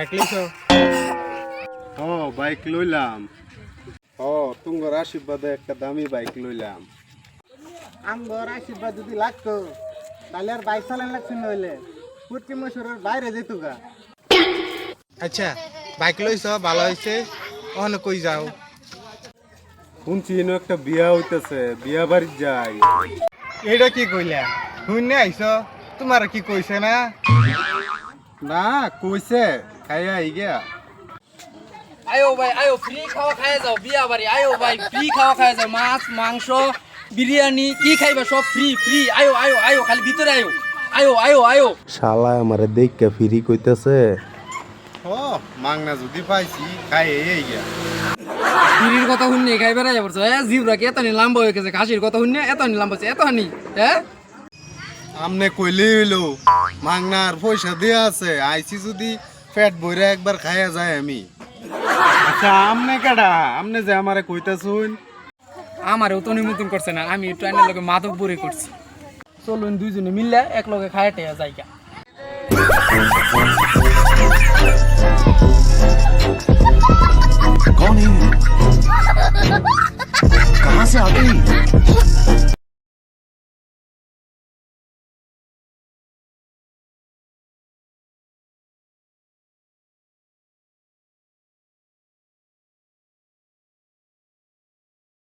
Bike লইছো? ও bike লইলাম। ও তোমার আশীর্বাদে একটা দামি বাইক লইলাম। আমগর আশীর্বাদ যদি লাগতো তাহলে আর বাইক চালান লাগছে নইলে পুটকি মশুরের বাইরে যেত গা। আচ্ছা বাইক লইছো ভালো হয়েছে, ওখানে কই যাও? শুনছি এনে একটা বিয়া হইতেছে, বিয়া বাড়ি যাই। এটা কি কইলা? শুনে আইছো, তোমার কি কইছে না? না কইছে, খাইয়া আই গিয়া। আয়ো ভাই আয়ো, ফ্রি খাওয়া খায় যাও বিয়া বাড়ি। আয়ো ভাই ফ্রি খাওয়া খায় যাও, মাছ মাংস বিরিয়ানি কি খাইবা সব ফ্রি ফ্রি। আয়ো আয়ো আয়ো, খালি ভিতরে আয়ো। আয়ো আয়ো আয়ো। শালা আমারে দেখকে ফিরি কইতেছে। ও মাংনা যদি পাইছি খাই এই গিয়া। ফ্রির কথা শুননি খাইবার আয়া পড়ছো। জিবরা কি এত নি লম্বা হয়ে গেছে, খাসির কথা শুননি এত নি লম্বা হচ্ছে, এত হানি। হ্যাঁ আমনে কইলে হইলো মাংনার পয়সা দিয়া আছে, আইছি যদি পেট ভরে একবার খাইয়া যায় আমি। আচ্ছা আমনে কেডা? আমনে যে আমারে কইতাছুন। আমারও তো নিমন্ত্রণ করছে না, আমি ট্রেনের লগে মাদক বুড়ি করছি। চলুন দুইজনে মিললে এক লগে খায় টেয়া যাইগা। कौन है? कहाँ से आ गई?